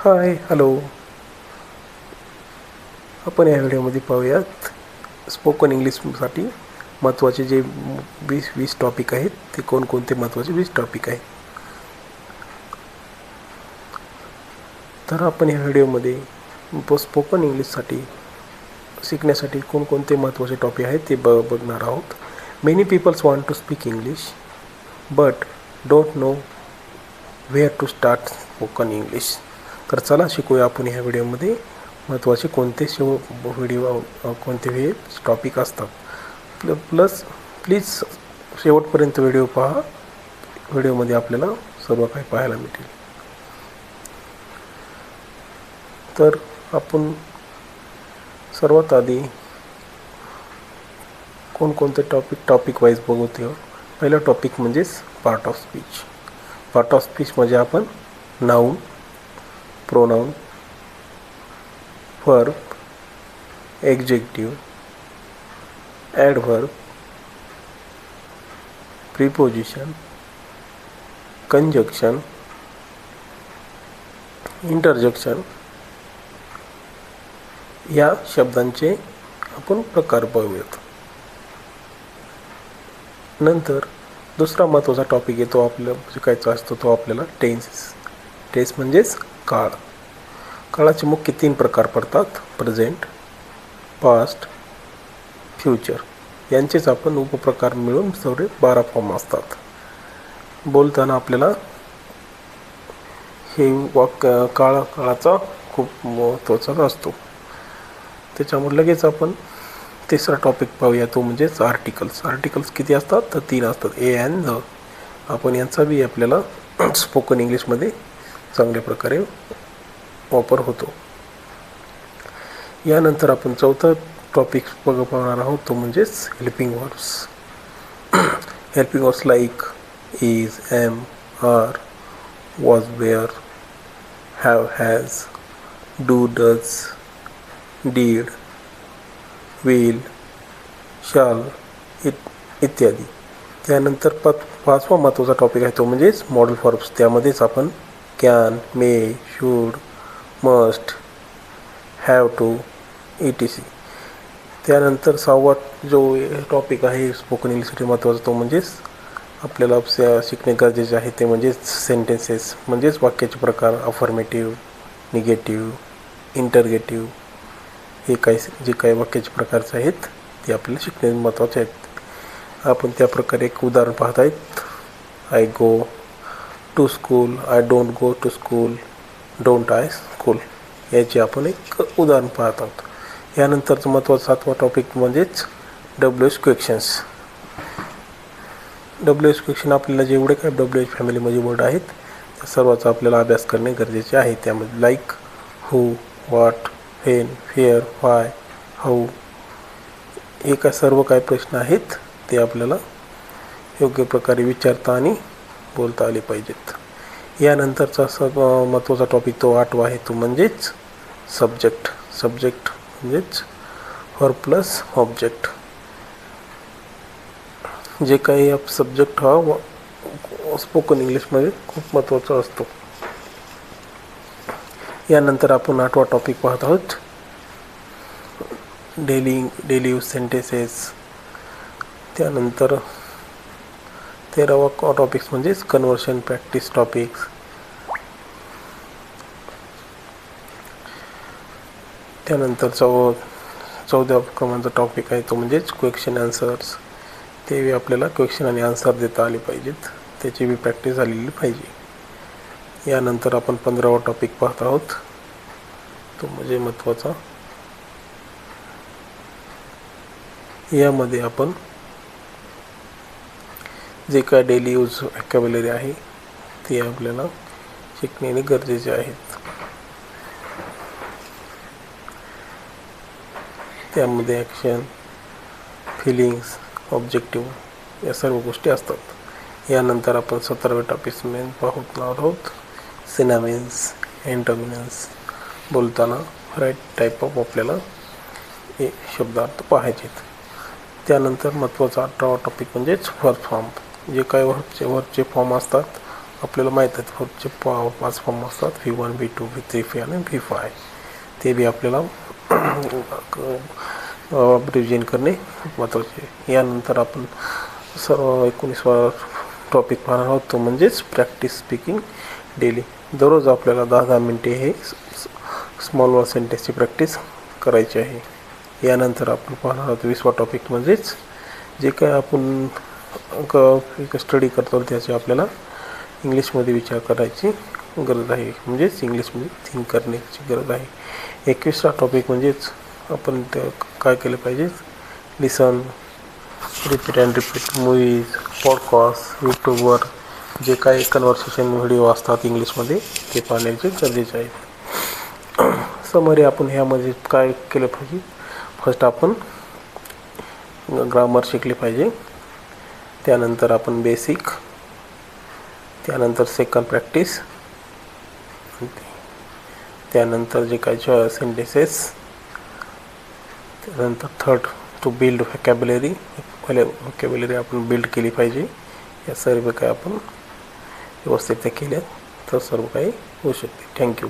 Hi hello. आपण या व्हिडिओमध्ये पाहूयात स्पोकन इंग्लिशसाठी महत्त्वाचे जे 20 टॉपिक आहेत ते कोणकोणते महत्त्वाचे 20 टॉपिक आहेत. तर आपण या व्हिडिओमध्ये स्पोकन इंग्लिशसाठी शिकण्यासाठी कोणकोणते महत्त्वाचे टॉपिक आहेत ते बघणार आहोत. Many peoples want to speak English but don't know where to start spoken English. तर चला शिकूया आपण ह्या व्हिडिओमध्ये महत्त्वाचे कोणते कोणते टॉपिक असतात. प्लीज शेवटपर्यंत व्हिडिओ पहा. व्हिडिओमध्ये आपल्याला सर्व काही पाहायला मिळेल. तर आपण सर्वात आधी कोणकोणते टॉपिक वाईज बघूया. पहिला टॉपिक म्हणजेच part of speech. Part of speech म्हणजे आपण noun, pronoun, verb, adjective, adverb, preposition, conjunction, interjection या शब्दांचे आपण प्रकार पाहूयात. नंतर दुसरा महत्त्वाचा टॉपिक येतो आपल्या शिकायचा असतो तो आपल्याला टेन्स म्हणजेच काळ. काळाचे मुख्य 3 प्रकार पडतात: प्रेझेंट, पास्ट, फ्युचर. यांचेच आपण उपप्रकार मिळून 12 फॉर्म असतात. बोलताना आपल्याला हे काळाचा खूप महत्त्वाचा असतो. त्याच्यामुळे लगेच आपण तिसरा टॉपिक पाहूया तो म्हणजेच आर्टिकल्स किती असतात तर 3 असतात, ए अँड द. आपण यांचा बी आपल्याला स्पोकन इंग्लिशमध्ये चांगल्या प्रकारे वापर होतो. यानंतर आपण चौथा टॉपिक पाहणार आहोत तो म्हणजेच helping verbs. Helping verbs like is, am, are, was, were, have, has, do, does, did, will, shall इत्यादी. त्यानंतर 5वा महत्त्वाचा टॉपिक आहे तो म्हणजेच मॉडल वर्ब्स. त्यामध्येच आपण can, may, should, must, have to etc. त्यानंतर 6वा जो टॉपिक आहे स्पोकन इंग्लिशसाठी महत्त्वाचा तो म्हणजेच आपल्याला शिकणे गरजेचे आहे ते म्हणजेच सेंटेन्सेस म्हणजेच वाक्याचे प्रकार. अफर्मेटिव्ह, निगेटिव्ह, इंटरगेटिव्ह हे जे काही वाक्याचे प्रकारचे आहेत ते आपल्याला शिकणे महत्त्वाचे आहेत. आपण त्याप्रकारे एक उदाहरण पाहत आहेत. I go to school, I don't go to school, don't I school याचे आपण एक उदाहरण पाहत आहोत. यानंतरचं महत्त्वाचा 7वा टॉपिक म्हणजेच WH क्वेश्चन्स. WH क्वेश्चन आपल्याला जेवढे काही WH फॅमिलीमध्ये वर्ड आहेत त्या सर्वाचा आपल्याला अभ्यास करणे गरजेचे आहे. त्यामध्ये like, who, what, when, where, why, how हे काय सर्व काही प्रश्न आहेत ते आपल्याला योग्य प्रकारे विचारता आणि बोलता आले पाहिजेत. यानंतरचा महत्त्वाचा टॉपिक तो 8वा आहे तो म्हणजेच सब्जेक्ट म्हणजेच वर्ब प्लस ऑब्जेक्ट. जे काही सब्जेक्ट हा स्पोकन इंग्लिशमध्ये खूप महत्त्वाचा असतो. यानंतर आपण 8वा टॉपिक पाहत आहोत डेली यूज सेंटेन्सेस. त्यानंतर 13वा टॉपिक्स म्हणजेच कन्व्हर्शन प्रॅक्टिस टॉपिक्स. त्यानंतर 14व्या क्रमांकाचा टॉपिक आहे तो म्हणजेच क्वेश्चन आन्सर्स. ते आपल्याला क्वेश्चन आणि आन्सर देता आले पाहिजेत, त्याची बी प्रॅक्टिस झालेली पाहिजे. यानंतर आपण 15वा टॉपिक पाहत आहोत तो म्हणजे महत्त्वाचा. यामध्ये आपण जे काय डेली यूज व्हॅकॅब्युलरी आहे ते आपल्याला शिकणे गरजेचे आहेत. त्यामध्ये ॲक्शन, फिलिंग्स, ऑब्जेक्टिव्ह या सर्व गोष्टी असतात. यानंतर आपण 17व्या टॉपिक पाहत आहोत सिनॉनिम्स, अँटोनिम्स. बोलताना राईट टाईप ऑफ आपल्याला हे शब्दार्थ पाहायचे आहेत. त्यानंतर महत्त्वाचा 18वा टॉपिक म्हणजेच वर्ब फॉर्म. जे काही वर्बचे फॉर्म असतात आपल्याला माहीत आहेत व्हर्बचे 5 फॉर्म असतात, V1 V2 V3 V आणि V5. ते बी आपल्याला रिव्हिजन करणे महत्त्वाचे आहे. यानंतर आपण 19वा टॉपिक पाहणार आहोत, तो म्हणजेच प्रॅक्टिस स्पीकिंग डेली. दररोज आपल्याला 10-10 मिनटे हे स्मॉल वर्ड सेंटेन्सची प्रॅक्टिस करायची आहे. यानंतर आपण पाहणार आहोत 20वा टॉपिक, म्हणजेच जे काय आपण स्टडी करतो त्याचे आपल्याला इंग्लिशमध्ये विचार करायची गरज आहे, म्हणजेच इंग्लिशमध्ये थिंक करण्याची गरज आहे. 21वा टॉपिक म्हणजेच आपण ते काय केलं पाहिजे, listen, repeat and repeat movies, podcast, यूट्यूबवर जे काही कन्व्हर्सेशन व्हिडिओ असतात इंग्लिशमध्ये ते पाहण्याचे गरजेचे आहे. समरी आपण ह्यामध्ये काय केलं पाहिजे, फर्स्ट आपण ग्रामर शिकले पाहिजे, त्यानंतर आपण बेसिक, त्यानंतर सेकंड प्रॅक्टिस, त्यानंतर जे काही सेंटेन्सेस, त्यानंतर थर्ड टू बिल्ड व्हॅकॅब्युलरी. व्हॅकॅब्युलरी आपण बिल्ड केली पाहिजे. या सर्व काही आपण व्यवस्थित केल्या तर सर्व काही होऊ शकते. थँक्यू.